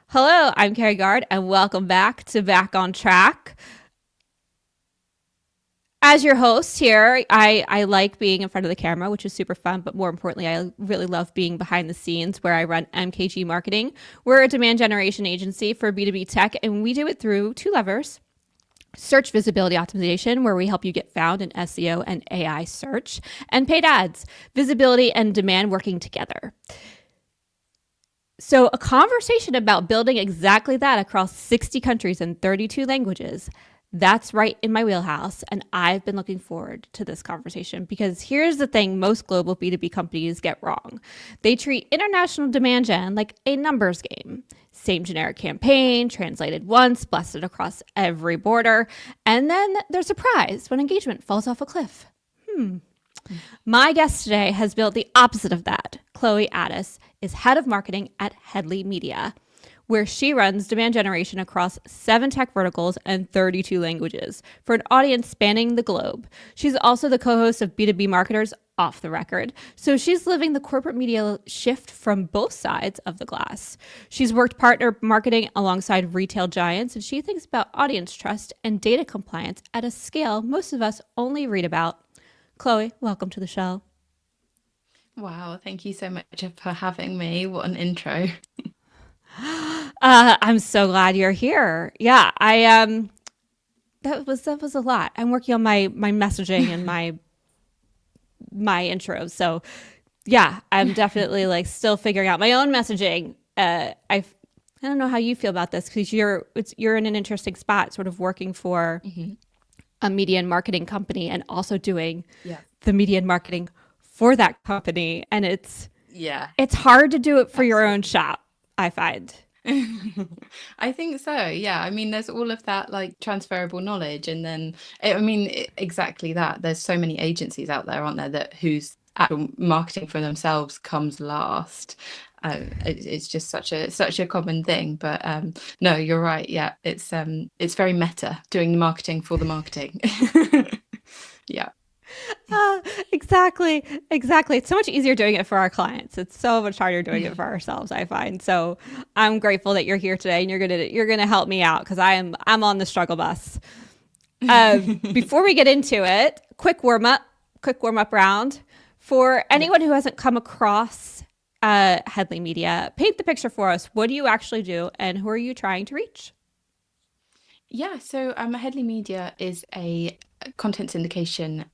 Hello, I'm Carrie Gard, and welcome back to Back on Track. As your host here, I like being in front of the camera, which is super fun, but more importantly, I really love being behind the scenes where I run MKG Marketing. We're a demand generation agency for B2B tech, and we do it through two levers. Search visibility optimization, where we help you get found in SEO and AI search, and paid ads, visibility and demand working together. So, a conversation about building exactly that across 60 countries and 32 languages. That's right in my wheelhouse. And I've been looking forward to this conversation because here's the thing most global B2B companies get wrong. They treat international demand gen like a numbers game. Same generic campaign, translated once, blasted across every border. And then they're surprised when engagement falls off a cliff. My guest today has built the opposite of that. Chloe Addis is head of marketing at Headley Media, where she runs demand generation across 7 tech verticals and 32 languages for an audience spanning the globe. She's also the co-host of B2B Marketers Off the Record. So she's living the corporate media shift from both sides of the glass. She's worked partner marketing alongside retail giants, and she thinks about audience trust and data compliance at a scale most of us only read about. Chloe, welcome to the show. Wow, thank you so much for having me. What an intro. I'm so glad you're here. Yeah, I that was a lot. I'm working on my messaging and my intro. So yeah, I'm definitely like still figuring out my own messaging. I don't know how you feel about this because you're in an interesting spot, sort of working for Mhm. a media and marketing company and also doing Yeah. the media and marketing for that company, and Yeah, it's hard to do it for your own absolutely. shop, I find. I think so. Yeah. I mean, there's all of that like transferable knowledge, and then exactly that. There's so many agencies out there, aren't there, that whose actual marketing for themselves comes last. It's just such a common thing. But no, you're right. Yeah, it's very meta doing the marketing for the marketing. Yeah. Uh, exactly. It's so much easier doing it for our clients. It's so much harder doing it for ourselves, I find. So I'm grateful that you're here today and you're gonna help me out because I'm on the struggle bus. Before we get into it, quick warm up round for Yeah. anyone who hasn't come across Headley Media. Paint the picture for us. What do you actually do, and who are you trying to reach? Yeah, so Headley Media is a content syndication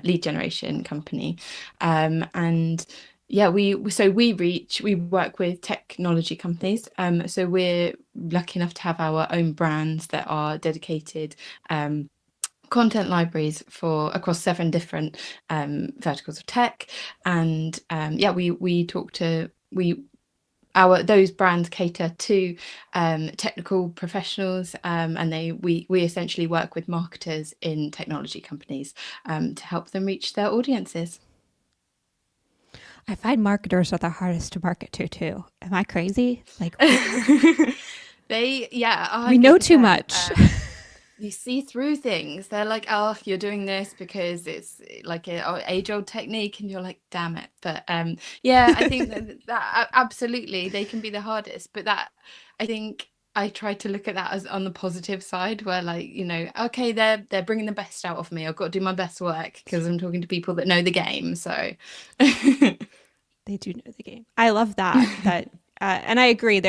lead generation company. And yeah, we work with technology companies. So we're lucky enough to have our own brands that are dedicated content libraries for across 7 different verticals of tech. And yeah, we talk to we our those brands cater to technical professionals, and we essentially work with marketers in technology companies to help them reach their audiences. I find marketers are the hardest to market to too. Am I crazy? Like Yeah, a we hundred know too percent. much. You see through things. They're like, oh, you're doing this because it's like a age-old technique, and you're like, damn it. But yeah, I think that absolutely they can be the hardest. But that I think I try to look at that as on the positive side, where like, okay, they're bringing the best out of me. I've got to do my best work because I'm talking to people that know the game. So They do know the game. I love that. And I agree.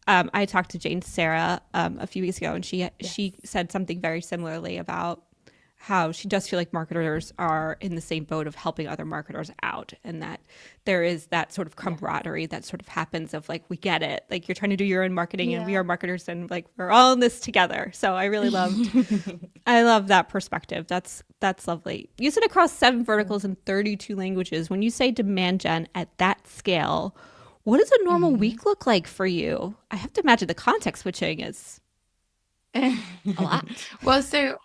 I talked to Jane Sarah a few weeks ago, and she yes. said something very similarly about how she does feel like marketers are in the same boat of helping other marketers out, and that there is that sort of Yeah. camaraderie that sort of happens of like we get it, like you're trying to do your own marketing, and we Yeah. are marketers, and like we're all in this together. So I love that perspective. That's lovely. You said across 7 verticals in 32 languages. When you say demand gen at that scale, what does a normal Mhm. week look like for you? I have to imagine the context switching is a lot. Well, so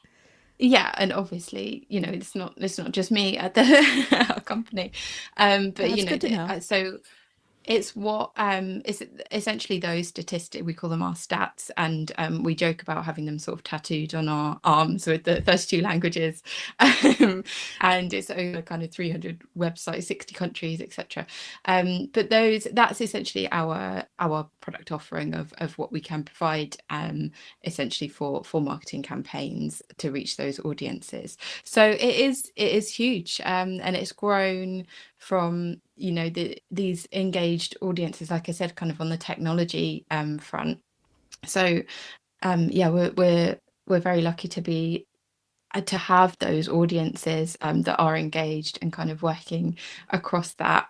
yeah, and obviously, it's not just me at the our company, Oh, but that's good to know. so It's what it's essentially those statistics, we call them our stats, and we joke about having them sort of tattooed on our arms with the 32 languages. And it's over kind of 300 websites, 60 countries, etc. But that's essentially our product offering of what we can provide, essentially for marketing campaigns to reach those audiences. So it is huge, and it's grown from, these engaged audiences, like I said, kind of on the technology front. So yeah, we're very lucky to have those audiences that are engaged and kind of working across that.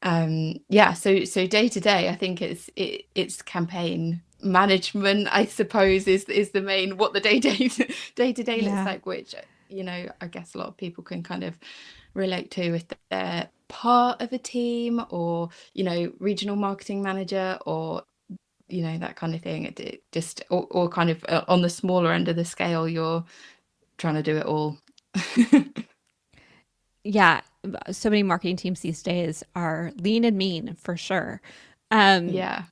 Yeah, so day to day, I think it's campaign management, I suppose, is the main, what the day to day looks Yeah. like, which, I guess a lot of people can kind of relate to if they're part of a team, or, regional marketing manager, or, that kind of thing. It just, or kind of on the smaller end of the scale, you're trying to do it all. Yeah. So many marketing teams these days are lean and mean for sure. Um, Yeah.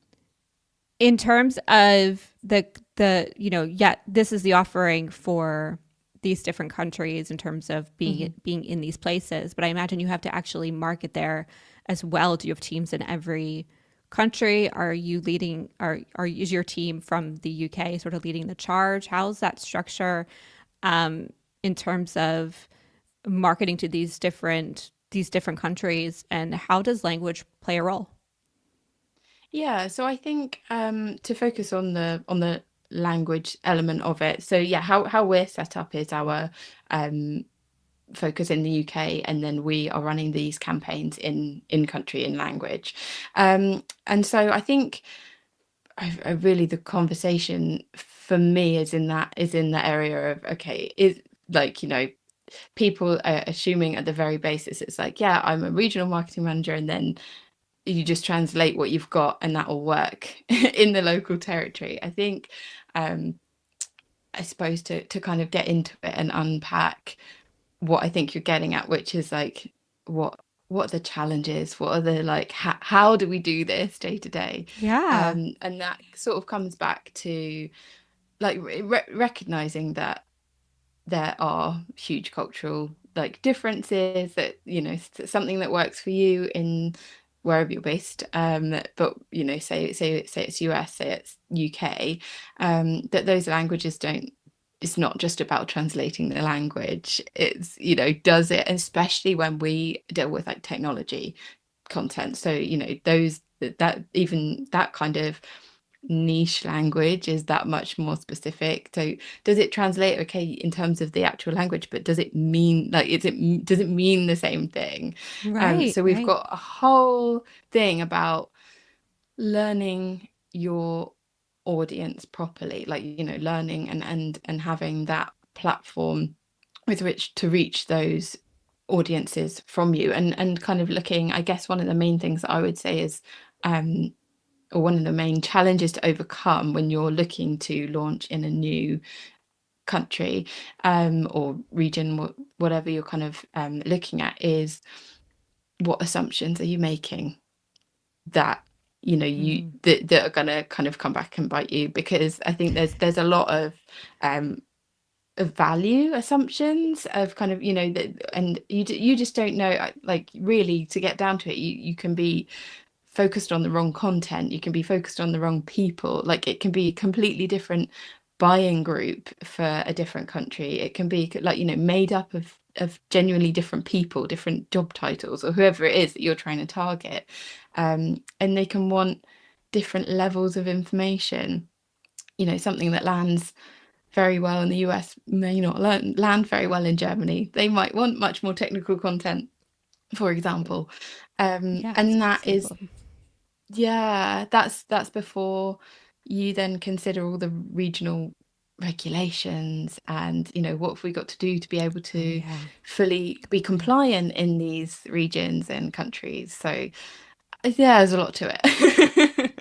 in terms of yeah, this is the offering for these different countries in terms of Mhm. being in these places, but I imagine you have to actually market there as well. Do you have teams in every country? Are you leading, is your team from the UK sort of leading the charge? How's that structure um, in terms of marketing to these different countries, and how does language play a role? Yeah, so I think to focus on the language element of it. So yeah, how we're set up is our um, focus in the UK, and then we are running these campaigns in country in language. And so I think I really, the conversation for me is in the area of, okay, is like, people are assuming at the very basis it's like, yeah, I'm a regional marketing manager, and then you just translate what you've got and that will work in the local territory. I think, um, I suppose, to kind of get into it and unpack what I think you're getting at, which is like, what what are the challenges? What are the, like, how do we do this day to day? Yeah. And that sort of comes back to, like, recognizing that there are huge cultural, like, differences, that, something that works for you in wherever you're based, but, say it's US, say it's UK, that those languages don't, it's not just about translating the language. It's, does it, especially when we deal with, like, technology content. So, those, that even that kind of niche language is that much more specific. So does it translate okay in terms of the actual language, but does it mean, like, does it mean the same thing? Right, So we've right. got a whole thing about learning your audience properly, like, learning and having that platform with which to reach those audiences from you, and kind of looking, I guess one of the main things that I would say is, um or one of the main challenges to overcome when you're looking to launch in a new country, or region, whatever you're kind of looking at, is what assumptions are you making that, Mm. that are gonna kind of come back and bite you, because I think there's a lot um of value assumptions of kind of, that, and you just don't know, like, really, to get down to it, you can be focused on the wrong content, you can be focused on the wrong people, like, it can be a completely different buying group for a different country, it can be, like, made up of genuinely different people, different job titles, or whoever it is that you're trying to target, and they can want different levels of information. Something that lands very well in the US may not land very well in Germany. They might want much more technical content, for example. Yeah, it's And that is, possible. yeah, that's before you then consider all the regional regulations, and, what have we got to do to be able Oh to yeah. fully be Yeah. compliant in these regions and countries. So yeah, there's a lot to it.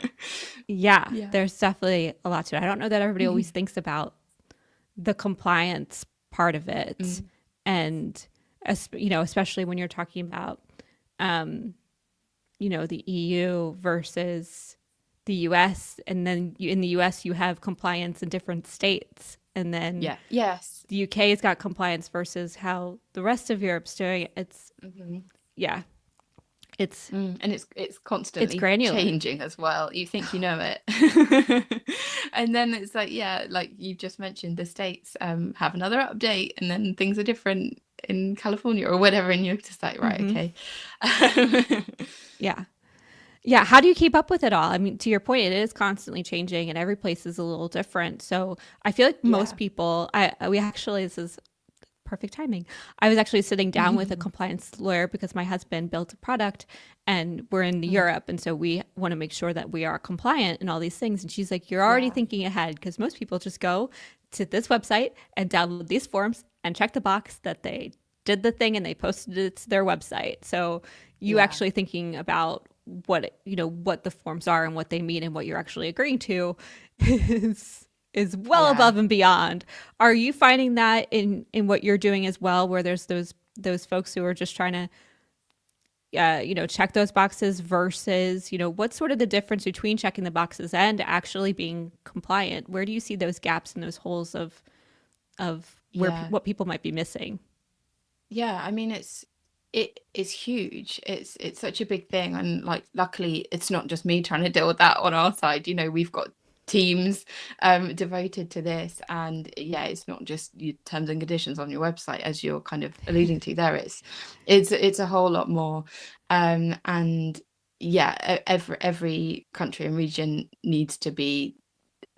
Yeah, Yeah. there's definitely a lot to it. I don't know that everybody always Mhm. thinks about the compliance part of it. Mm. And especially when you're talking about um, the EU versus the US, and then in the US you have compliance in different states, and then Yeah. Yes. the UK's got compliance versus how the rest of Europe's doing it. It's Mhm. yeah, it's And it's it's constantly granular. changing as well. You think you know it. And then it's like, yeah, like you just mentioned, the States have another update and then things are different in California or whatever, and you're just like, right, Hmm. okay. Yeah. Yeah, how do you keep up with it all? I mean, to your point, it is constantly changing and every place is a little different. So I feel like most Yeah. people, we actually, this is perfect timing. I was actually sitting down with a compliance lawyer because my husband built a product and we're in Mm. Europe. And so we want to make sure that we are compliant and all these things. And she's like, you're already Yeah. thinking ahead because most people just go to this website and download these forms and check the box that they did the thing and they posted it to their website. So you Yeah. actually thinking about what the forms are and what they mean and what you're actually agreeing to is well Yeah. above and beyond. Are you finding that in what you're doing as well, where there's those folks who are just trying to check those boxes versus what's sort of the difference between checking the boxes and actually being compliant? Where do you see those gaps and those holes of Yeah. what people might be missing? Yeah, I mean it is huge. It's such a big thing, and like luckily it's not just me trying to deal with that on our side. We've got teams devoted to this, and yeah, it's not just your terms and conditions on your website as you're kind of alluding to there. It's a whole lot more. And yeah, every country and region needs to be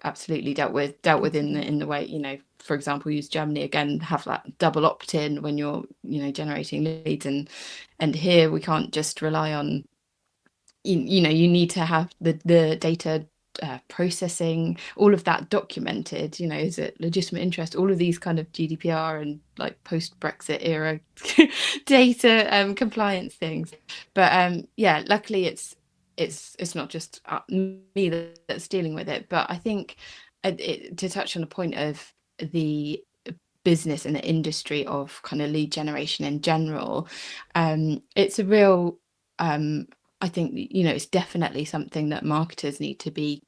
absolutely dealt with in the Mhm. way, for example, use Germany again, have that double opt-in when you're generating leads, and here we can't just rely on you need to have the data processing, all of that documented. Is it legitimate interest, all of these kind of GDPR and like post-Brexit era data compliance things. But yeah, luckily it's not just me that's dealing with it. But I think to touch on the point of the business and the industry of kind of lead generation in general, it's a real I think it's definitely something that marketers need to be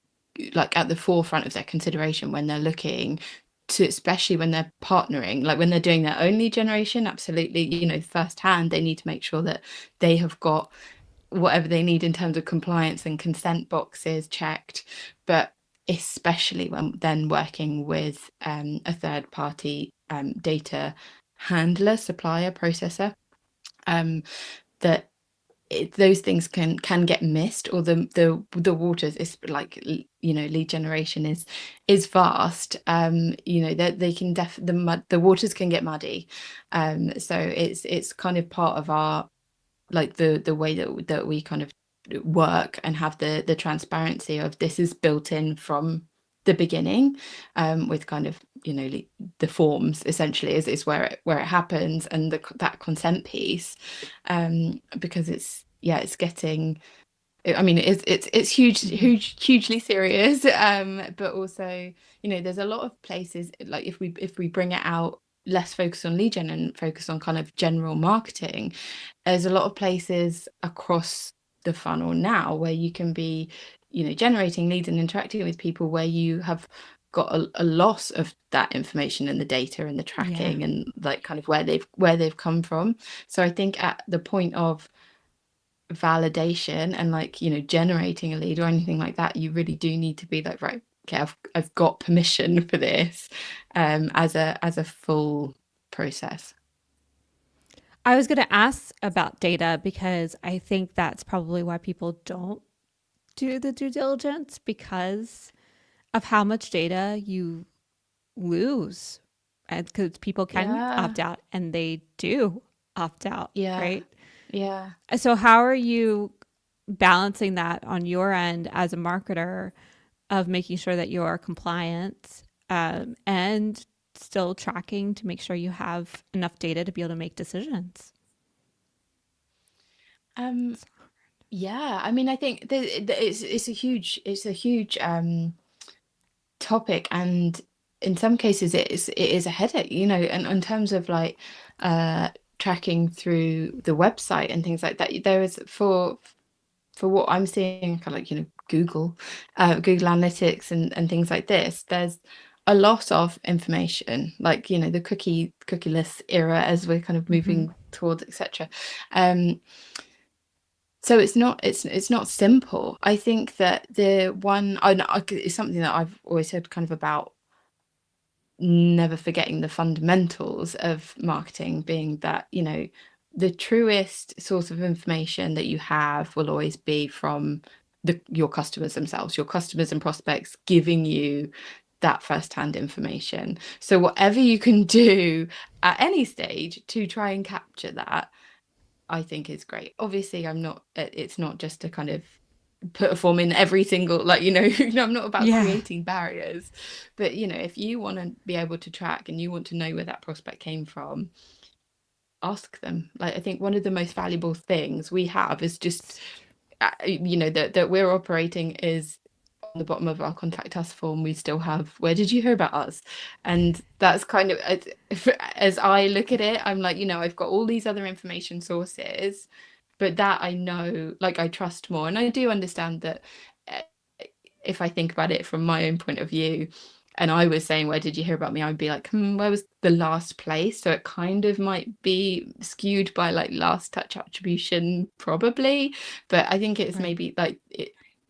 like at the forefront of their consideration when they're looking to, especially when they're partnering, like when they're doing their own lead generation. Absolutely, firsthand, they need to make sure that they have got whatever they need in terms of compliance and consent boxes checked. But especially when then working with a third party data handler, supplier, processor, um, that those things can get missed, or the waters is like, lead generation is vast. That they can the waters can get muddy. So it's kind of part of our, like, the way that we kind of work and have the transparency of this is built in from the beginning, with kind of the forms essentially is where it happens, and that consent piece, because it's getting, I mean, it's Mhm. hugely serious, but also, there's a lot of places, like if we bring it out, less focus on lead gen and focus on kind of general marketing. There's a lot of places across the funnel now where you can be, generating leads and interacting with people, where you have got a loss of that information and the data and the Yeah. tracking and like kind of where they've come from. So I think at the point of validation and like generating a lead or anything like that, you really do need to be like, right, okay, I've got permission for this, as a full process. I was going to ask about data because I think that's probably why people don't do the due diligence, because of how much data you lose. And because people can Yeah. opt out and they do opt out, Yeah. right? Yeah. So, how are you balancing that on your end as a marketer of making sure that you are compliant, and still tracking to make sure you have enough data to be able to make decisions? um yeah, I mean, I think it's a huge topic, and in some cases it is a headache, and in terms of like uh tracking through the website and things like that. There is, for for what I'm seeing, kind of like, Google Analytics and things like this, there's a lot of information, like, the cookieless era as we're kind of moving towards, etc. So it's not simple. I think that it's something that I've always said kind of about never forgetting the fundamentals of marketing, being that, the truest source of information that you have will always be from your customers themselves, your customers and prospects giving you that first-hand information. So whatever you can do at any stage to try and capture that, I think is great. Obviously, it's not just to kind of put a form in every single, like, I'm not about creating barriers, but if you want to be able to track and you want to know where that prospect came from, ask them. Like, I think one of the most valuable things we have is just that we're operating is on the bottom of our contact us form. We still have, where did you hear about us? And that's kind of, as I look at it, I'm like, I've got all these other information sources, but that I know, like, I trust more. And I do understand that if I think about it from my own point of view, and I was saying, where did you hear about me? I'd be like, where was the last place? So it kind of might be skewed by like last touch attribution, probably. But I think it's maybe like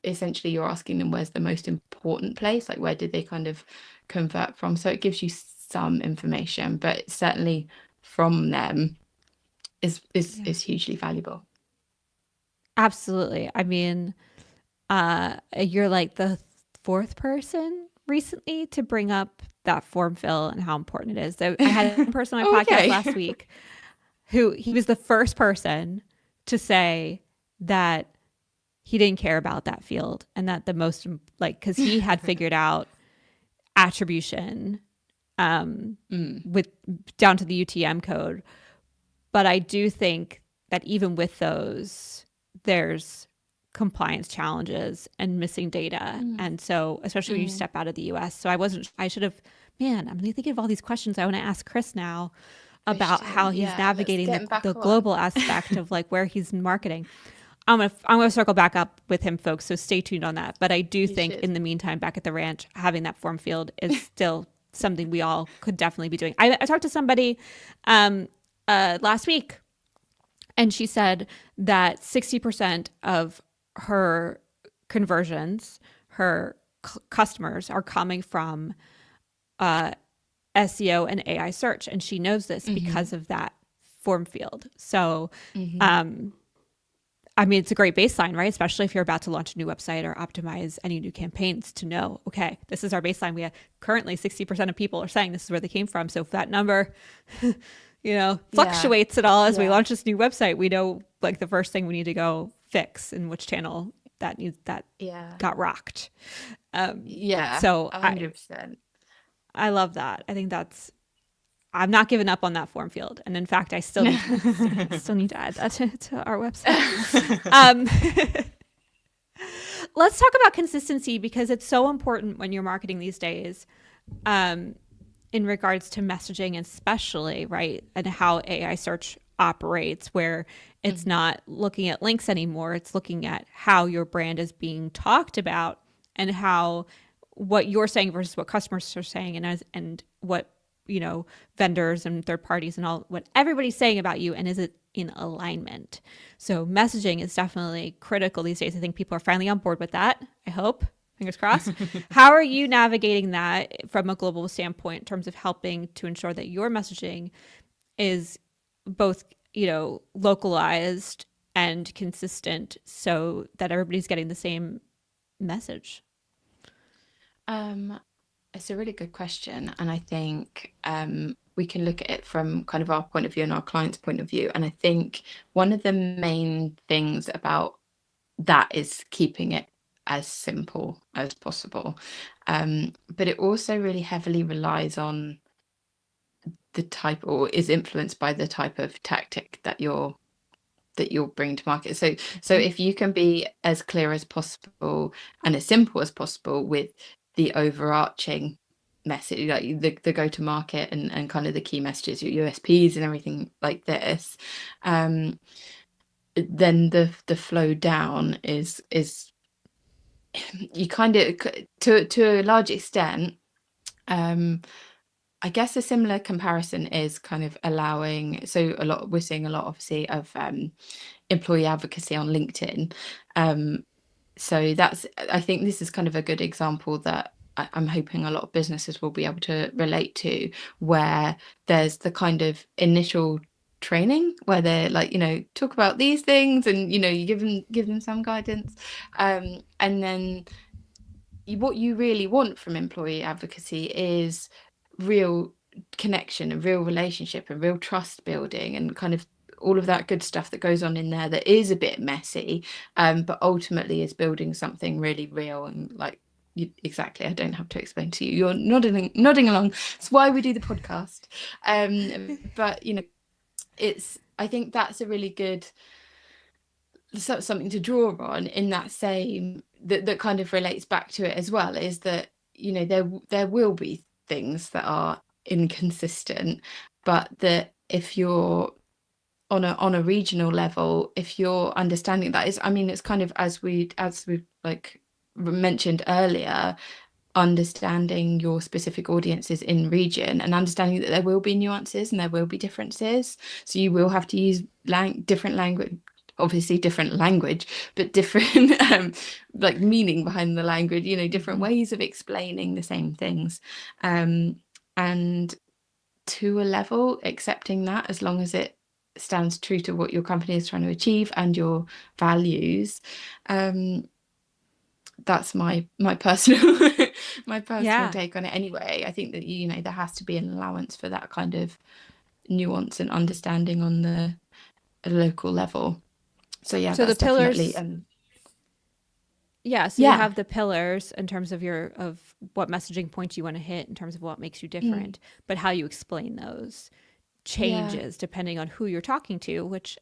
essentially you're asking them where's the most important place, like where did they kind of convert from? So it gives you some information, but certainly from them is hugely valuable. Absolutely. I mean, you're like the fourth person recently to bring up that form fill and how important it is. So I had a person on my podcast last week who he was the first person to say that he didn't care about that field, and that the most, like, because he had figured out attribution with down to the UTM code. But I do think that even with those, there's compliance challenges and missing data. And so, especially when you step out of the US. So I should have, man, I'm thinking of all these questions I want to ask Chris now about how he's navigating the global aspect of like where he's marketing. I'm gonna circle back up with him, folks. So stay tuned on that. But I do think in the meantime, back at the ranch, having that form field is still something we all could definitely be doing. I talked to somebody last week, and she said that 60% of her conversions, her customers, are coming from SEO and AI search, and she knows this because of that form field. So, I mean, it's a great baseline, right? Especially if you're about to launch a new website or optimize any new campaigns, to know, okay, this is our baseline. We have currently 60% of people are saying this is where they came from. So if that number, fluctuates at all as we launch this new website, we know like the first thing we need to go fix in which channel that got rocked. So 100%. I love that. I think I'm not giving up on that form field. And in fact, I still need to add that to our website. Let's talk about consistency, because it's so important when you're marketing these days, in regards to messaging, especially, right? And how AI search operates, where it's not looking at links anymore. It's looking at how your brand is being talked about, and how what you're saying versus what customers are saying, and what vendors and third parties and all, what everybody's saying about you, and is it in alignment? So messaging is definitely critical these days. I think people are finally on board with that. I hope, fingers crossed. How are you navigating that from a global standpoint in terms of helping to ensure that your messaging is both, localized and consistent, so that everybody's getting the same message? It's a really good question. And I think we can look at it from kind of our point of view and our client's point of view. And I think one of the main things about that is keeping it as simple as possible. But it also really heavily relies on the type, or is influenced by the type of tactic that you're bringing to market. So if you can be as clear as possible and as simple as possible with the overarching message, like the go to market and kind of the key messages, your USPs and everything like this, then the flow down is you kind of, to a large extent, I guess a similar comparison is kind of allowing, so we're seeing a lot obviously of employee advocacy on LinkedIn. So I think this is kind of a good example that I'm hoping a lot of businesses will be able to relate to, where there's the kind of initial training where they're like, talk about these things, and you give them some guidance, and then what you really want from employee advocacy is real connection and real relationship and real trust building, and kind of all of that good stuff that goes on in there that is a bit messy, but ultimately is building something really real. And like, exactly, I don't have to explain to you, you're nodding along. It's why we do the podcast. But I think that's a really good something to draw on in that same that kind of relates back to it as well, is that there will be things that are inconsistent, but that if you're on a regional level, if you're understanding that, is, I mean, it's kind of as we like mentioned earlier, understanding your specific audiences in region and understanding that there will be nuances and there will be differences, so you will have to use different language, obviously different language, but different like meaning behind the language, different ways of explaining the same things, and to a level accepting that, as long as it stands true to what your company is trying to achieve and your values. That's my personal take on it anyway. I think that there has to be an allowance for that kind of nuance and understanding on the local level. So yeah, So that's the pillars, definitely so you have the pillars in terms of of what messaging points you want to hit in terms of what makes you different, but how you explain those changes depending on who you're talking to, which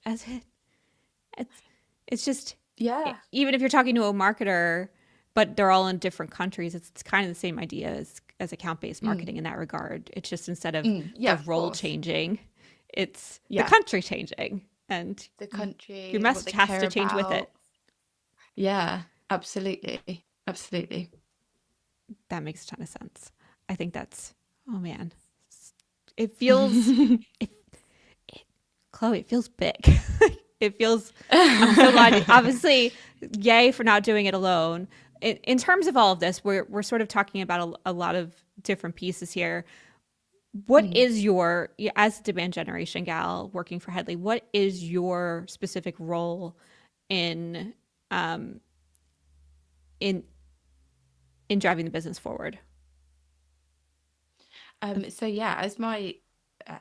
it's just, even if you're talking to a marketer, but they're all in different countries, it's kind of the same idea as account-based marketing in that regard. It's just, instead of the role changing, it's the country changing, and the country, your message has to change with it. Yeah, absolutely. That makes a ton of sense. I think that's, oh man, it feels Chloe, it feels big. It feels, I'm so glad, obviously, yay for not doing it alone. In terms of all of this, we're sort of talking about a lot of different pieces here. What is your, as a demand generation gal working for Headley, what is your specific role in in driving the business forward? So yeah,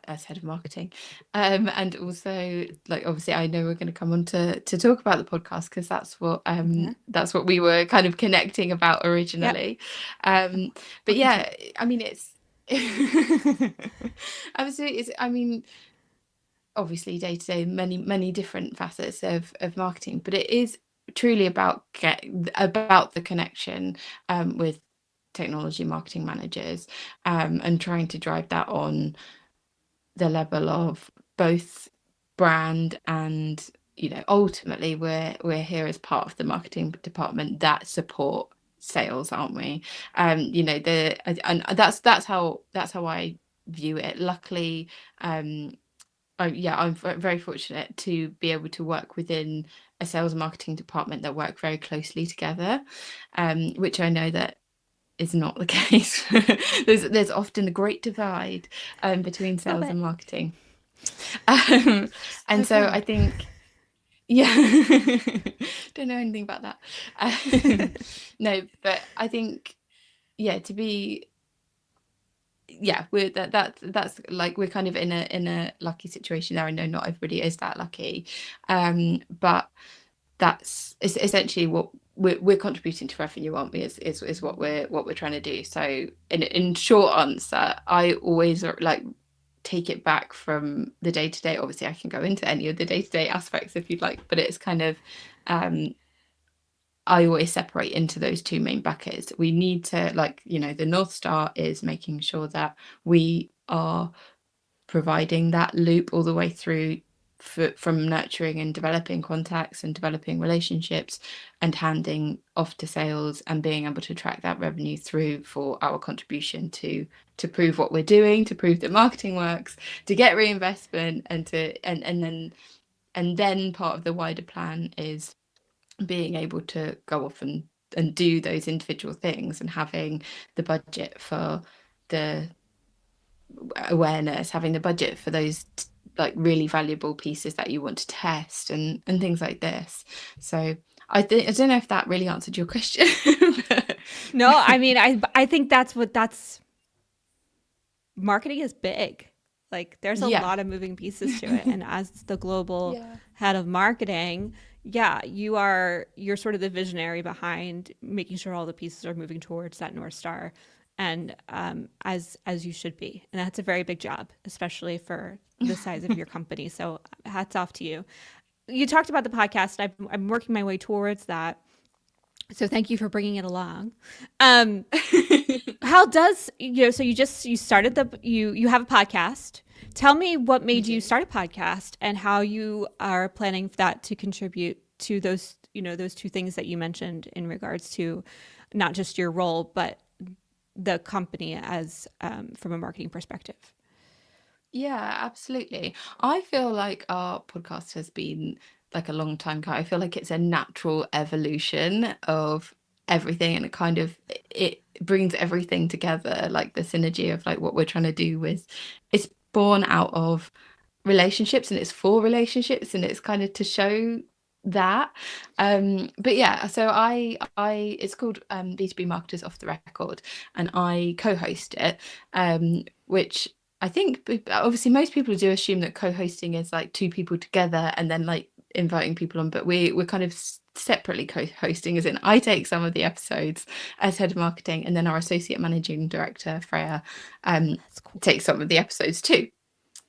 as head of marketing, and also, like, obviously I know we're going to come on to talk about the podcast, because that's what we were kind of connecting about originally. But yeah, I mean, it's absolutely, I mean, obviously day to day, many different facets of marketing, but it is truly about the connection with technology marketing managers, and trying to drive that on the level of both brand and, ultimately we're here as part of the marketing department that support sales, aren't we? And that's how I view it. Luckily, I'm very fortunate to be able to work within a sales and marketing department that work very closely together, which I know that is not the case. There's often a great divide between sales and marketing. And so I think, don't know anything about that. No, but I think, to be, that's like, we're kind of in a lucky situation there. I know not everybody is that lucky, but that's essentially what we're contributing to revenue, aren't we? Is what we're trying to do. So in short answer, I always like take it back from the day-to-day. Obviously I can go into any of the day-to-day aspects if you'd like, but it's kind of, I always separate into those two main buckets. We need to, like, the North Star is making sure that we are providing that loop all the way through from nurturing and developing contacts and developing relationships and handing off to sales and being able to track that revenue through for our contribution to prove what we're doing, to prove that marketing works, to get reinvestment, and then part of the wider plan is being able to go off and do those individual things and having the budget for the awareness, having the budget for those like really valuable pieces that you want to test and things like this. So I don't know if that really answered your question. No, I mean, I think that's marketing is big. Like there's a Yeah. lot of moving pieces to it. And as the global Yeah. head of marketing, yeah, you're sort of the visionary behind making sure all the pieces are moving towards that North Star. And as you should be. And that's a very big job, especially for the size of your company. So hats off to you. You talked about the podcast. I'm working my way towards that. So thank you for bringing it along. How does, so you started you have a podcast. Tell me what made you start a podcast and how you are planning for that to contribute to those, those two things that you mentioned in regards to not just your role, but the company as from a marketing perspective. Yeah, absolutely. I feel like our podcast has been like a long time coming. I feel like it's a natural evolution of everything, and it brings everything together, like the synergy of like what we're trying to do with it's born out of relationships and it's for relationships and it's kind of to show that. But yeah, so I it's called B2B Marketers Off the Record, and I co-host it, which I think obviously most people do assume that co-hosting is like two people together and then like inviting people on, but we're kind of separately co-hosting, as in I take some of the episodes as head of marketing, and then our associate managing director Freya That's cool. takes some of the episodes too.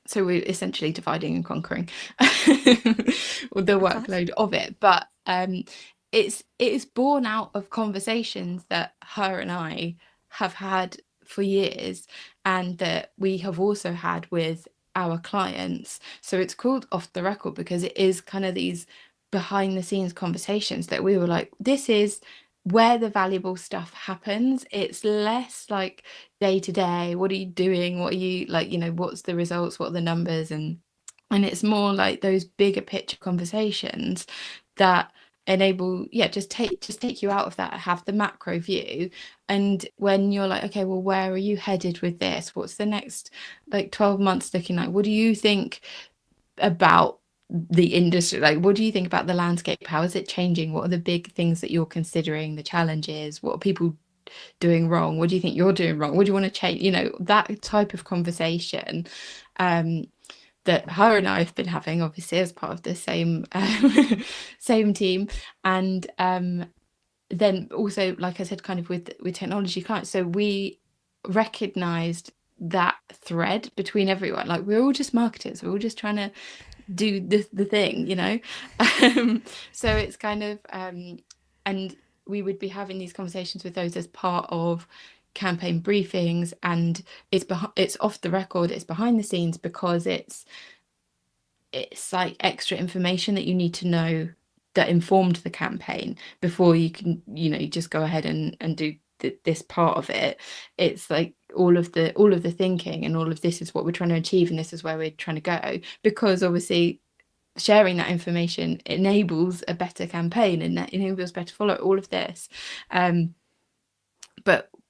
So we're essentially dividing and conquering the workload of it. But it is born out of conversations that her and I have had for years, and that we have also had with our clients. So it's called Off the Record because it is kind of these behind the scenes conversations that we were like, this is where the valuable stuff happens. It's less like day to day, what are you doing, what are you like, what's the results, what are the numbers, and it's more like those bigger picture conversations that enable just take you out of that, have the macro view. And when you're like, okay, well, where are you headed with this, what's the next like 12 months looking like, what do you think about the industry, like what do you think about the landscape, how is it changing, what are the big things that you're considering, the challenges, what are people doing wrong, what do you think you're doing wrong, what do you want to change, that type of conversation that her and I have been having, obviously as part of the same team. And then also, like I said, kind of with technology clients, so we recognized that thread between everyone, like we're all just marketers, we're all just trying to do the thing, so it's kind of and we would be having these conversations with those as part of campaign briefings, and it's off the record, it's behind the scenes, because it's like extra information that you need to know that informed the campaign before you can you just go ahead and do this part of it. It's like all of the thinking, and all of this is what we're trying to achieve, and this is where we're trying to go, because obviously sharing that information enables a better campaign and that enables better follow, all of this.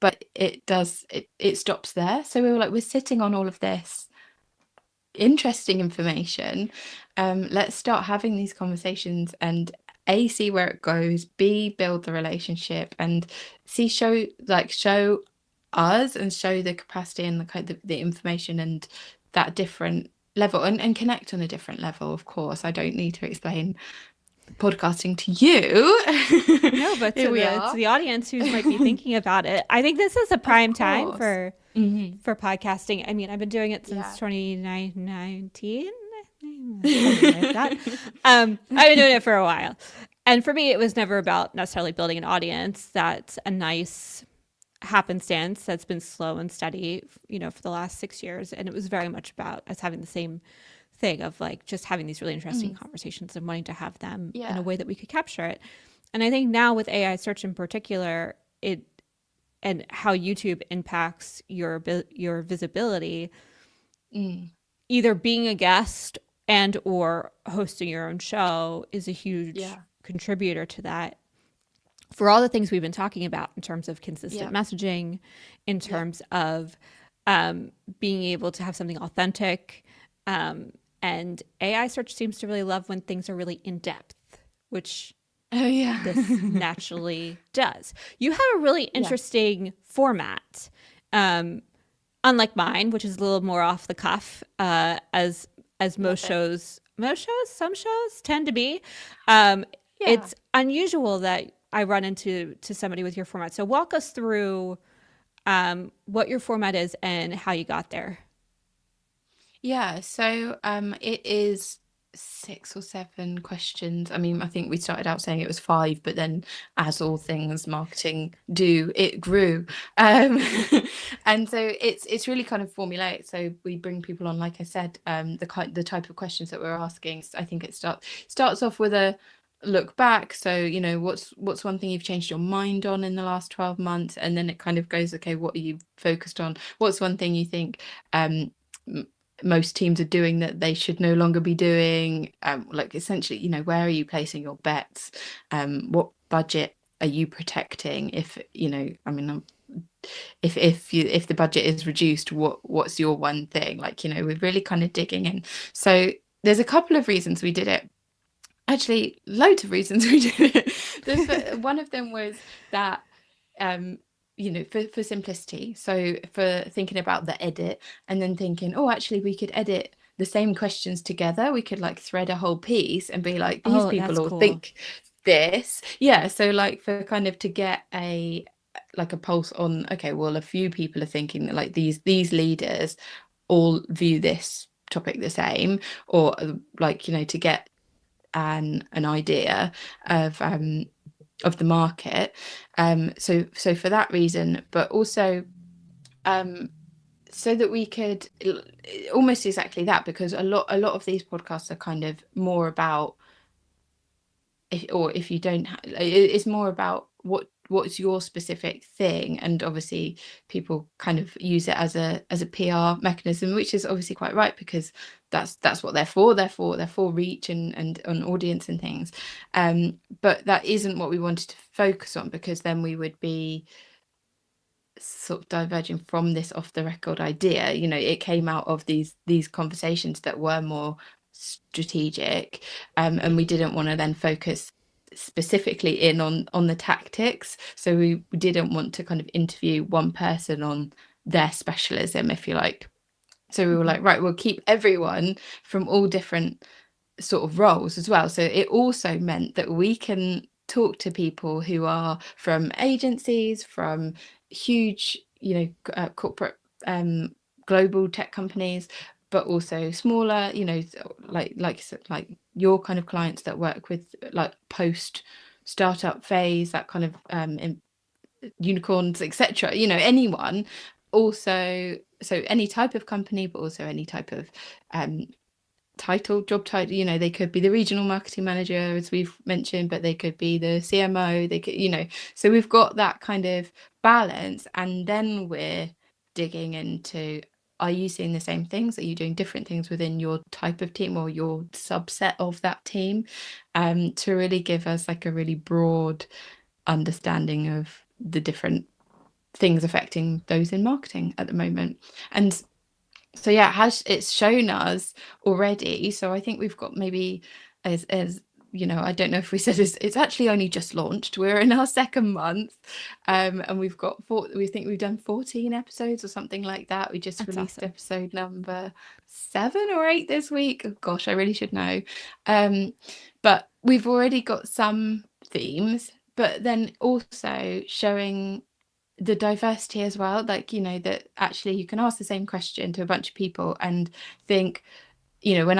But it stops there. So we were like, we're sitting on all of this interesting information, let's start having these conversations and A, see where it goes, B, build the relationship, and C, show us and show the capacity and the kind of the information and that different level, and connect on a different level. Of course, I don't need to explain podcasting to you. No, but Here we to are. the audience who might be thinking about it, I think this is a prime time for podcasting. I mean, I've been doing it since 2019, something like that. I've been doing it for a while, and for me, it was never about necessarily building an audience. That's a nice happenstance that's been slow and steady, for the last 6 years, and it was very much about us having the same thing of like just having these really interesting conversations and wanting to have them in a Yeah. way that we could capture it. And I think now with AI search in particular, it and how YouTube impacts your visibility, Mm. either being a guest and or hosting your own show is a huge Yeah. contributor to that, for all the things we've been talking about in terms of consistent Yeah. messaging, in Yeah. terms of being able to have something authentic. And AI search seems to really love when things are really in depth, which Oh yeah. this naturally does. You have a really Yeah. interesting format, um, unlike mine, which is a little more off the cuff, as Love it. some shows tend to be. Um, Yeah. it's unusual that I run into somebody with your format. So walk us through what your format is and how you got there. Yeah, so it is 6 or 7 questions. I mean, I think we started out saying it was 5, but then as all things marketing do, it grew. Um, and so it's really kind of formulaic. So we bring people on, like I said, the type of questions that we're asking. I think it starts off with a look back. So, you know, what's one thing you've changed your mind on in the last 12 months? And then it kind of goes, okay, what are you focused on? What's one thing you think um most teams are doing that they should no longer be doing? Like essentially, you know, where are you placing your bets? What budget are you protecting? If you know, I mean, if the budget is reduced, what's your one thing? Like, you know, we're really kind of digging in. So there's a couple of reasons we did it. Actually, loads of reasons we did it. One of them was that you know, for simplicity. So for thinking about the edit and then thinking, oh, actually, we could edit the same questions together. We could like thread a whole piece and be like, these Oh, people that's all cool. think this. Yeah. So like for kind of to get a like a pulse on, okay, well, a few people are thinking that like these leaders all view this topic the same, or like, you know, to get an idea of the market. So for that reason, but also so that we could almost exactly that, because a lot of these podcasts are kind of more about if you don't it's more about what's your specific thing, and obviously people kind of use it as a PR mechanism, which is obviously quite right, because that's what they're for reach and an audience and things, but that isn't what we wanted to focus on, because then we would be sort of diverging from this off the record idea. You know, it came out of these conversations that were more strategic, and we didn't want to then focus specifically in on the tactics. So we didn't want to kind of interview one person on their specialism, if you like. So we were like, right, we'll keep everyone from all different sort of roles as well. So it also meant that we can talk to people who are from agencies, from huge, you know, corporate global tech companies, but also smaller, you know, like you said, like your kind of clients that work with like post startup phase, that kind of unicorns, etc. You know, anyone. Also, so any type of company, but also any type of job title. You know, they could be the regional marketing manager, as we've mentioned, but they could be the CMO. They could, you know, so we've got that kind of balance. And then we're digging into, are you seeing the same things? Are you doing different things within your type of team or your subset of that team? To really give us like a really broad understanding of the different things affecting those in marketing at the moment. And so yeah, it's shown us already. So I think we've got maybe, as you know, I don't know if we said it's actually only just launched. We're in our second month, and we think we've done 14 episodes or something like that. We just That's released awesome. episode number 7 or 8 this week. Oh, gosh, I really should know. But we've already got some themes, but then also showing the diversity as well, like, you know, that actually you can ask the same question to a bunch of people and think, you know, when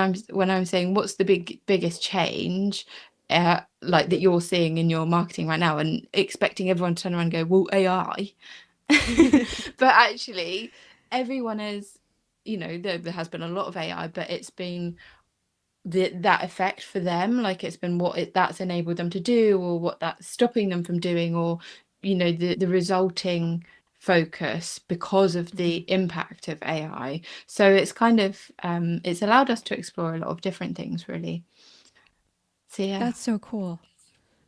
I'm saying what's the biggest change like that you're seeing in your marketing right now, and expecting everyone to turn around and go, well, AI. But actually everyone is there has been a lot of AI, but it's been that effect for them, like it's been that's enabled them to do, or what that's stopping them from doing, or the resulting focus because of the impact of AI. So it's kind of it's allowed us to explore a lot of different things, really. So yeah. That's so cool.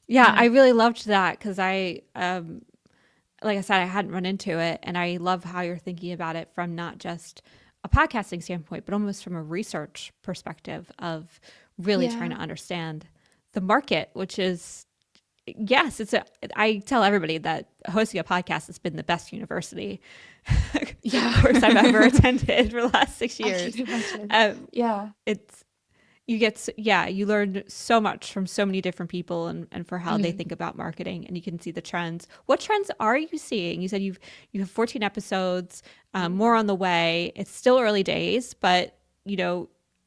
Yeah, Yeah. I really loved that because like I said, I hadn't run into it. And I love how you're thinking about it from not just a podcasting standpoint, but almost from a research perspective of really trying to Yeah. understand the market, which is, yes, I tell everybody that hosting a podcast has been the best university Yeah. course I've ever attended for the last six I can years. imagine. Um, Yeah. it's, you learn so much from so many different people and for how they Mm. think about marketing, and you can see the trends. What trends are you seeing? You said you have 14 episodes, more on the way. It's still early days, but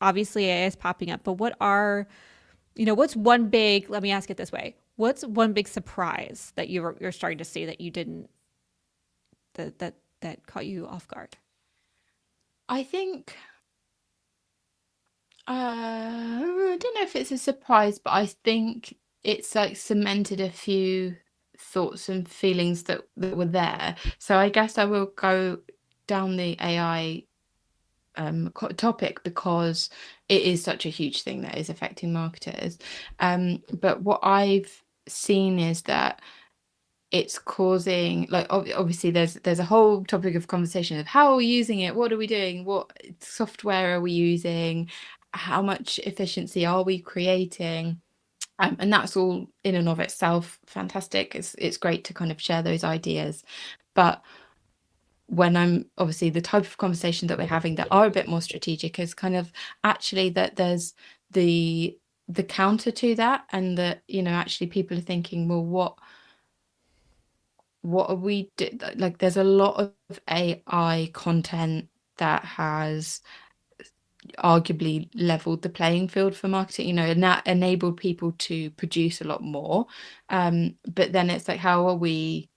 obviously AI is popping up. But what's one big, let me ask it this way. What's one big surprise that you're starting to see that you didn't that caught you off guard? I think I don't know if it's a surprise, but I think it's like cemented a few thoughts and feelings that were there. So I guess I will go down the AI topic because it is such a huge thing that is affecting marketers. But what I've seen is that it's causing, like, obviously there's a whole topic of conversation of how are we using it, what are we doing, what software are we using, how much efficiency are we creating, and that's all in and of itself fantastic. It's great to kind of share those ideas, but when I'm obviously the type of conversation that we're having that are a bit more strategic is kind of actually that there's the counter to that, and that actually people are thinking, well, what are we like, there's a lot of AI content that has arguably leveled the playing field for marketing, and that enabled people to produce a lot more, but then it's like, how are we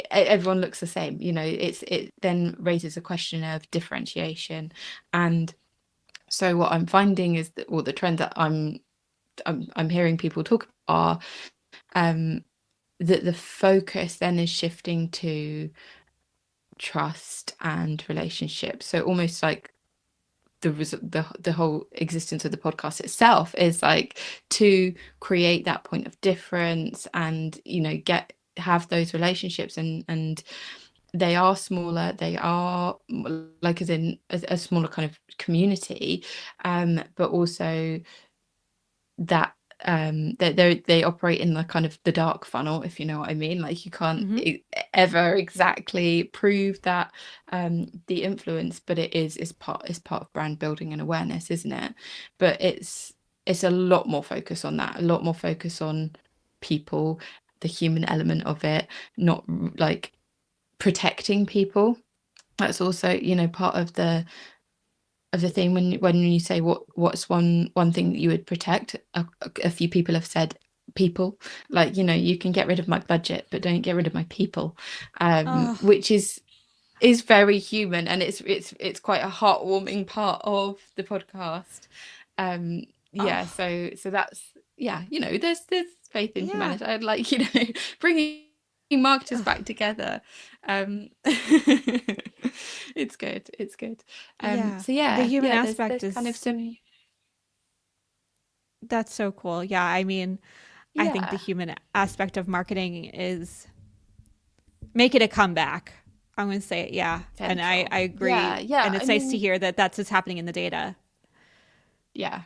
everyone looks the same, it then raises a question of differentiation. And so what I'm finding is that, or the trend that I'm hearing people talk about are that the focus then is shifting to trust and relationships. So almost like the whole existence of the podcast itself is like to create that point of difference, and have those relationships, and they are smaller, they are like, as in a smaller kind of community, but also that they operate in the kind of the dark funnel, if you know what I mean. Like, you can't Mm-hmm. ever exactly prove that the influence, but it's part of brand building and awareness, isn't it? But it's a lot more focus on that, a lot more focus on people, the human element of it, not like protecting people. That's also part of the thing when you say what's one thing that you would protect. A few people have said people, like, you can get rid of my budget but don't get rid of my people, Oh, which is very human, and it's quite a heartwarming part of the podcast. Yeah, oh, so that's, yeah, there's faith in yeah. humanity. I'd like, bringing marketers back together. It's good. Yeah. So The yeah, human there's aspect kind of is, some. that's so cool. Yeah. I mean, I think the Yeah, human aspect of marketing is make it a comeback. I'm going to say it. Yeah. And I, potential. I Yeah, agree. yeah, And I it's nice to mean, hear that that's what's happening in the data. yeah.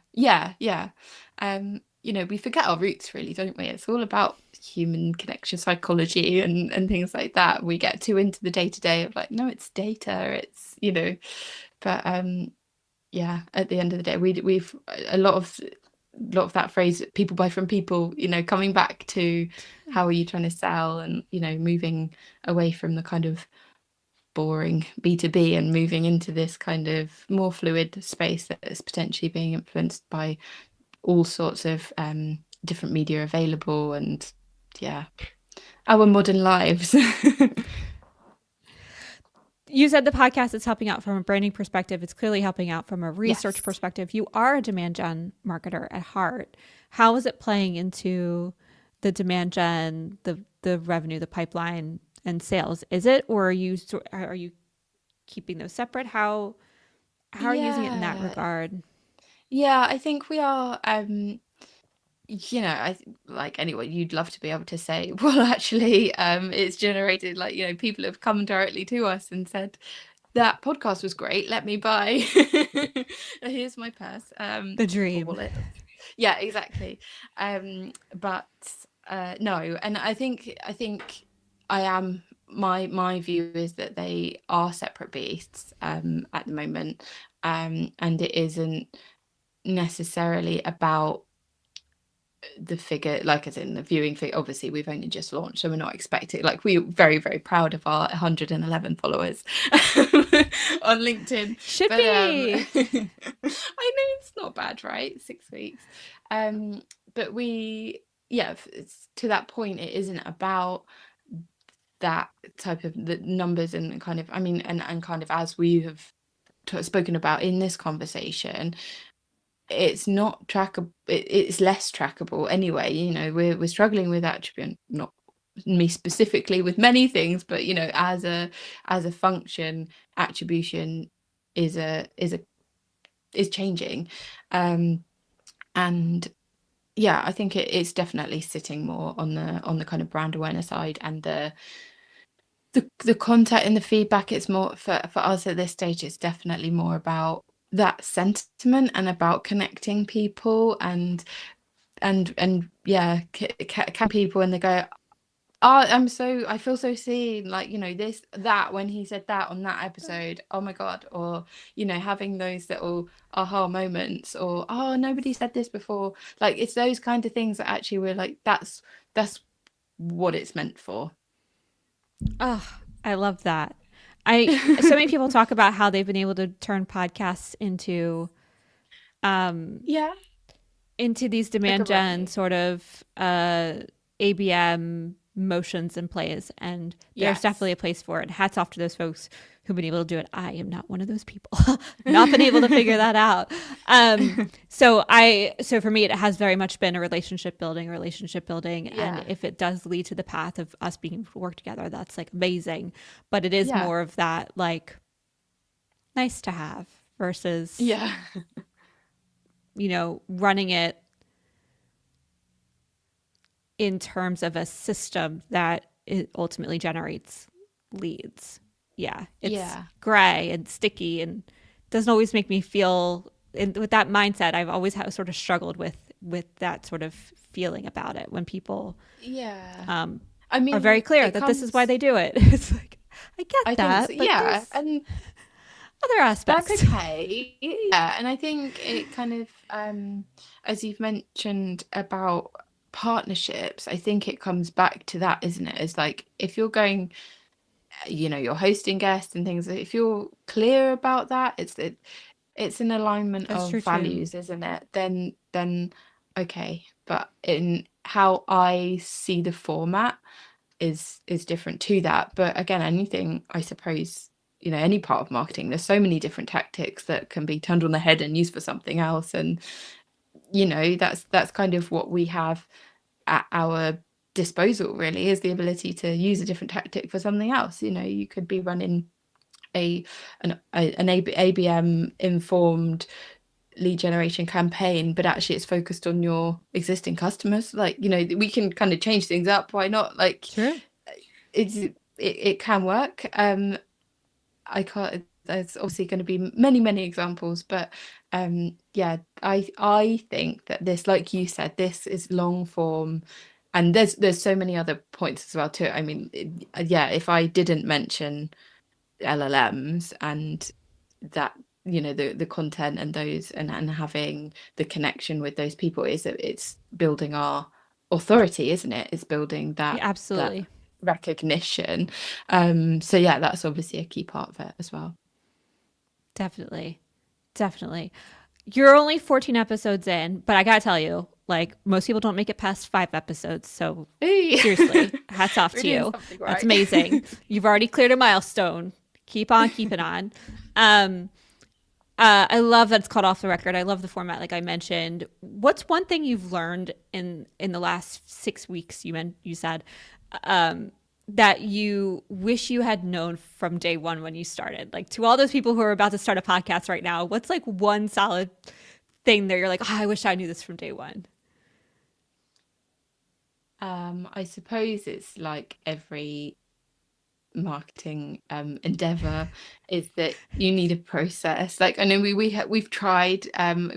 We forget our roots, really, don't we? It's all about human connection, psychology, and things like that. We get too into the day-to-day of like, no, it's data, but yeah, at the end of the day, we've a lot of that phrase, people buy from people, coming back to how are you trying to sell, and moving away from the kind of boring B2B and moving into this kind of more fluid space that is potentially being influenced by all sorts of different media available, and yeah, our modern lives. You said the podcast is helping out from a branding perspective. It's clearly helping out from a research Yes. perspective. You are a demand gen marketer at heart. How is it playing into the demand gen, the revenue, the pipeline, and sales? Is it, or are you keeping those separate? How are you using it in that Yeah. regard? Yeah, I think we are, like anyone, you'd love to be able to say, well, actually, it's generated, like, people have come directly to us and said, that podcast was great. Let me buy. Here's my purse, The or dream. wallet. Yeah, exactly. But no, and I think I am. My view is that they are separate beasts at the moment, and it isn't necessarily about the figure, like as in the viewing figure. Obviously we've only just launched, so we're not expecting, like, we're very, very proud of our 111 followers on LinkedIn, Should but be. I know it's not bad, right? 6 weeks. But it's to that point, it isn't about that type of the numbers and kind of, I mean, and kind of, as we have spoken about in this conversation, it's not trackable. It's less trackable anyway. We're struggling with attribution, not me specifically, with many things, but as a function, attribution is changing, and yeah, I think it's definitely sitting more on the kind of brand awareness side, and the content and the feedback. It's more for us at this stage, it's definitely more about that sentiment and about connecting people, and yeah, can people, and they go, oh, I feel so seen, like, this, that, when he said that on that episode, oh my God, or having those little aha moments, or, oh, nobody said this before. Like, it's those kind of things that actually we're like, that's what it's meant for. Oh, I love that. So many people talk about how they've been able to turn podcasts um Yeah, into these like a demand gen revenue. sort of ABM motions and plays, and there's definitely Yes. a place for it. Hats off to those folks who've been able to do it. I am not one of those people. Not been able to figure that out. So for me, it has very much been a relationship building, and Yeah, if it does lead to the path of us being able to work together, that's like amazing. But it is yeah, more of that, like, nice to have versus yeah, running it in terms of a system that it ultimately generates leads. Yeah, it's yeah, gray and sticky and doesn't always make me feel. And with that mindset, I've always sort of struggled with that sort of feeling about it when people yeah. um, I are very mean, clear it that this is why comes, they do it. It's like, I get I think so, that, but yeah, there's and other that's aspects. okay. Yeah, and I think it kind of, as you've mentioned about partnerships, I think it comes back to that, isn't it? It's like, if you're going, you're hosting guests and things, if you're clear about that, it's an alignment That's of true too. values, isn't it? Then okay. But in how I see the format is different to that. But again, anything, I suppose, any part of marketing, there's so many different tactics that can be turned on the head and used for something else. And that's kind of what we have at our disposal, really, is the ability to use a different tactic for something else. You could be running an ABM informed lead generation campaign, but actually it's focused on your existing customers. Like, we can kind of change things up. Why not? Like, True. it can work. I can't, there's obviously going to be many, many examples, but yeah, I think that this, like you said, this is long form, and there's so many other points as well too. I mean, yeah, if I didn't mention LLMs and that, the content and those, and having the connection with those people, is that it's building our authority, isn't it? It's building that Yeah, that absolutely. recognition. So yeah, that's obviously a key part of it as well. Definitely. Definitely. You're only 14 episodes in, but I gotta tell you, like, most people don't make it past 5 episodes. So Hey, seriously, hats off we're to doing you. something That's right. amazing. You've already cleared a milestone. Keep on keeping on. Um, I love that it's called Off the Record. I love the format, like I mentioned. What's one thing you've learned in the last 6 weeks? You said that you wish you had known from day one when you started. Like to all those people who are about to start a podcast right now, what's like one solid thing that you're like, oh, I wish I knew this from day one? I suppose it's like every marketing endeavor is that you need a process. Like I know we've tried,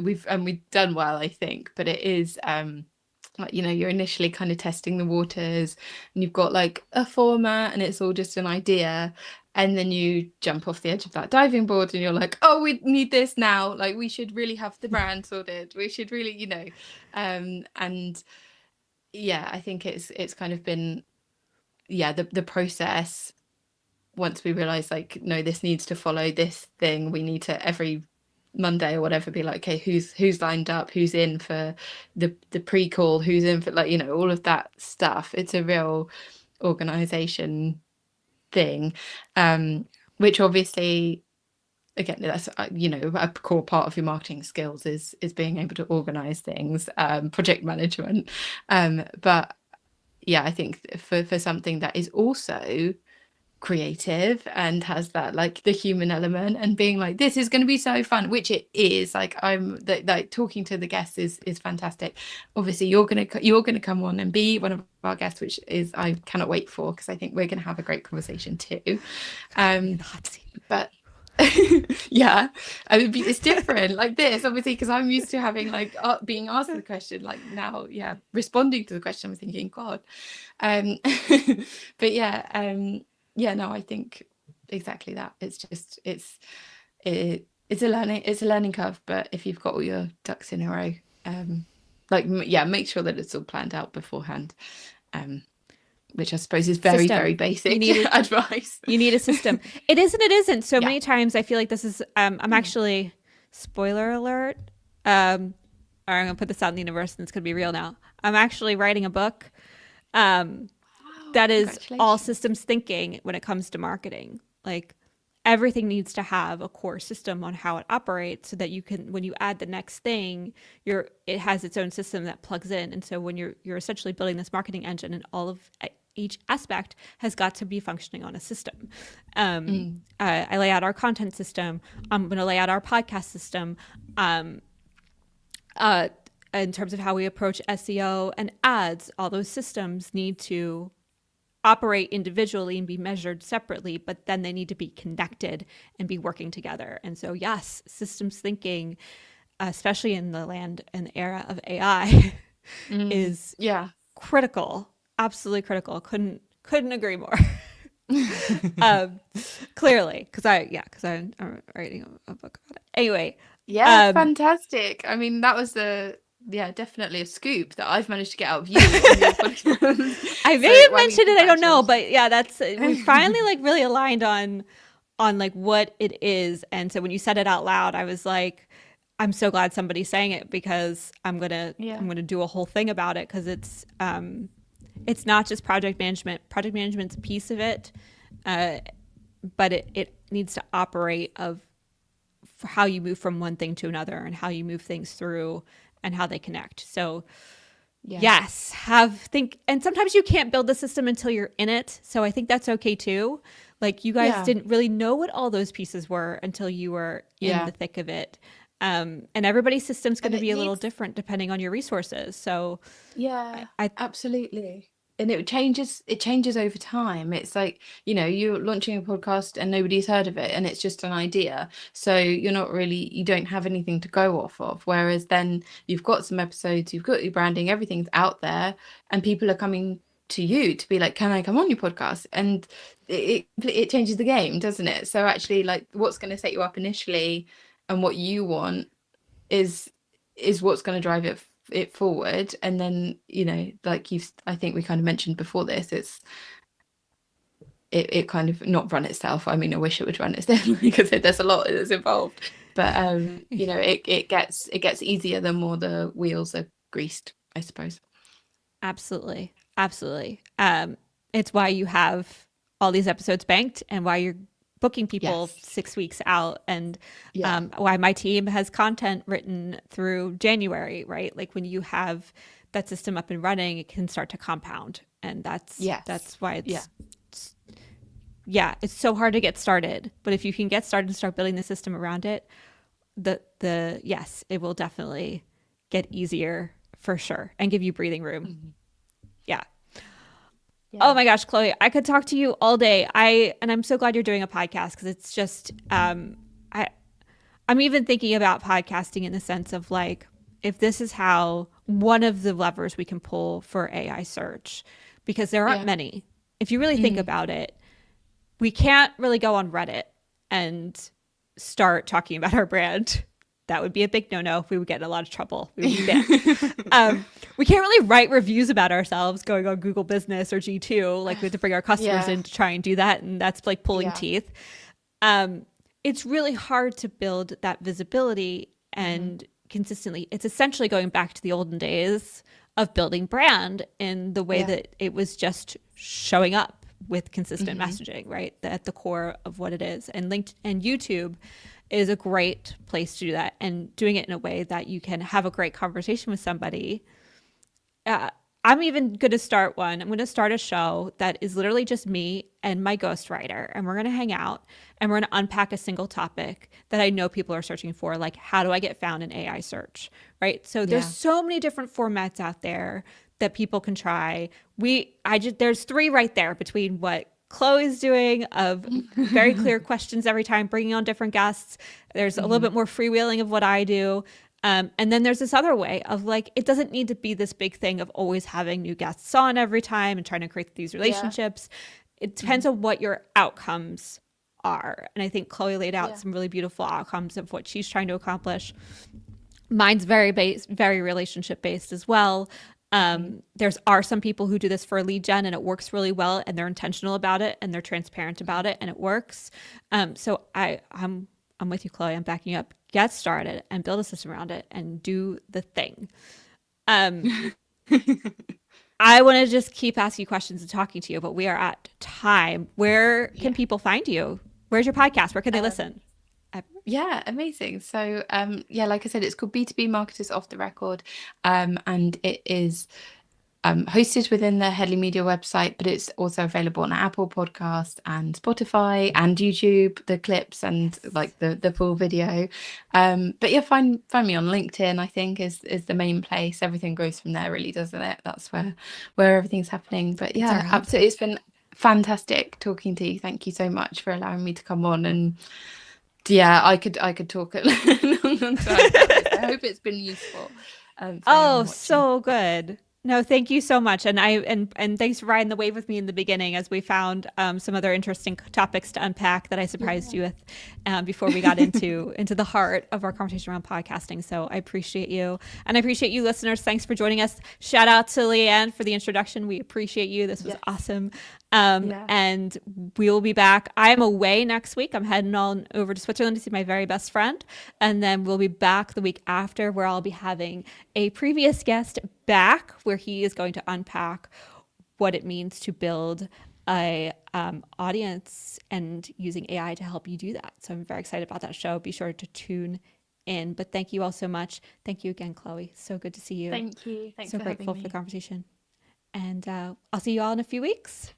we've done well, I think, but it is like, you're initially kind of testing the waters and you've got like a format and it's all just an idea, and then you jump off the edge of that diving board and you're like, oh, we need this now, like we should really have the brand sorted, we should really, and yeah, I think it's kind of been, yeah, the process. Once we realize like, no, this needs to follow this thing, we need to every Monday or whatever be like, okay, who's lined up, who's in for the pre-call, who's in for, like, all of that stuff. It's a real organization thing, which obviously, again, that's a core part of your marketing skills is being able to organize things, project management, but yeah, I think for something that is also creative and has that like the human element and being like, this is going to be so fun, which it is. Like like talking to the guests is fantastic. Obviously you're going to come on and be one of our guests, which is, I cannot wait for, because I think we're going to have a great conversation too. But yeah, I mean, it's different like this obviously, because I'm used to having like being asked the question, like now, yeah, responding to the question, I'm thinking, God. But yeah, no, I think exactly that. It's just it's a learning curve, but if you've got all your ducks in a row, make sure that it's all planned out beforehand, which I suppose is very, System. very basic advice. You need a system. It is and it isn't. So Yeah. many times I feel like this is, I'm actually, spoiler alert, or I'm going to put this out in the universe and it's going to be real now. I'm actually writing a book that is all systems thinking when it comes to marketing. Like everything needs to have a core system on how it operates so that you can, when you add the next thing, it has its own system that plugs in. And so when you're essentially building this marketing engine, and all of each aspect has got to be functioning on a system. I lay out our content system. I'm going to lay out our podcast system. In terms of how we approach SEO and ads, all those systems need to operate individually and be measured separately, but then they need to be connected and be working together. And so, yes, systems thinking, especially in the land and era of AI, is critical, absolutely critical. Couldn't agree more. Clearly, because I'm writing a book about it. Anyway, fantastic. I mean, that was definitely a scoop that I've managed to get out of you. I may have mentioned it, I don't know, but yeah, that's, we finally like really aligned on like what it is. And so when you said it out loud, I was like, I'm so glad somebody's saying it, because I'm gonna do a whole thing about it, because it's not just project management. Project management's a piece of it, but it needs to operate for how you move from one thing to another, and how you move things through, and how they connect. So yes, and sometimes you can't build the system until you're in it. So I think that's okay too. Like you guys didn't really know what all those pieces were until you were in the thick of it. And everybody's system's going to be a little different depending on your resources. So absolutely. And it changes over time. It's like, you're launching a podcast and nobody's heard of it and it's just an idea. So you don't have anything to go off of. Whereas then you've got some episodes, you've got your branding, everything's out there, and people are coming to you to be like, can I come on your podcast? And it changes the game, doesn't it? So actually, like, what's going to set you up initially and what you want is what's going to drive it forward. And then, like I think we kind of mentioned before this, it kind of not run itself. I mean, I wish it would run itself because there's a lot that's involved, but it gets easier the more the wheels are greased, I suppose. Absolutely. It's why you have all these episodes banked, and why your booking people Yes. 6 weeks out, and Yeah. why my team has content written through January, right? Like when you have that system up and running, it can start to compound. And Yes. that's why Yeah. it's so hard to get started. But if you can get started and start building the system around it, yes, it will definitely get easier for sure and give you breathing room. Mhm. Yeah. Oh Yeah. my gosh, Chloe, I could talk to you all day. I'm so glad you're doing a podcast, because it's just I I'm even thinking about podcasting in the sense of like, if this is how one of the levers we can pull for AI search, because there aren't Yeah. many. If you really think Mm. about it, we can't really go on Reddit and start talking about our brand. That would be a big no-no. We would get in a lot of trouble. We would be banned. We can't really write reviews about ourselves going on Google Business or G2. Like, we have to bring our customers Yeah. in to try and do that, and that's like pulling Yeah. teeth. It's really hard to build that visibility Mhm. and consistently. It's essentially going back to the olden days of building brand in the way Yeah. that it was just showing up with consistent Mhm. messaging, right? At the core of what it is. And YouTube is a great place to do that, and doing it in a way that you can have a great conversation with somebody. I'm even going to start one. I'm going to start a show that is literally just me and my ghostwriter, and we're going to hang out and we're going to unpack a single topic that I know people are searching for, like how do I get found in AI search, right? So there's Yeah. so many different formats out there that people can try. There's three right there between what Chloe's doing of very clear questions every time, bringing on different guests. There's a little Mhm. bit more freewheeling of what I do. And then there's this other way of like, it doesn't need to be this big thing of always having new guests on every time and trying to create these Yeah. relationships. It depends Mhm. on what your outcomes are. And I think Chloe laid out Yeah. some really beautiful outcomes of what she's trying to accomplish. Mine's very relationship based as well. Mhm. There's are some people who do this for lead gen and it works really well, and they're intentional about it and they're transparent about it and it works. I'm with you, Chloe. I'm backing you up. Get started and build a system around it and do the thing. Um, I want to just keep asking you questions and talking to you, but we are at time. Where can Yeah. people find you? Where's your podcast? Where can they Um, listen? yeah, amazing. So, yeah, like I said, it's called B2B Marketers Off the Record, and it is hosted within the Headley Media website, but it's also available on Apple Podcast and Spotify and YouTube, the clips and Yes. like the full video. But yeah, find me on LinkedIn, I think is the main place. Everything goes from there, really, doesn't it? That's where everything's happening. But It's our yeah, hub. absolutely. It's been fantastic talking to you. Thank you so much for allowing me to come on, and yeah, I could talk a long time about this. I hope it's been useful for Oh, anyone watching. so good. No, thank you so much. And thanks for riding the wave with me in the beginning as we found some other interesting topics to unpack that I surprised Yeah. you with before we got into the heart of our conversation around podcasting. So I appreciate you. And I appreciate you listeners. Thanks for joining us. Shout out to Leanne for the introduction. We appreciate you. This was Yes. awesome. Yeah. And we will be back. I'm away next week. I'm heading on over to Switzerland to see my very best friend. And then we'll be back the week after, where I'll be having a previous guest back, where he is going to unpack what it means to build a audience and using AI to help you do that. So I'm very excited about that show. Be sure to tune in. But thank you all so much. Thank you again, Chloe. So good to see you. Thank you. Thanks So for having grateful for the me. conversation. And I'll see you all in a few weeks.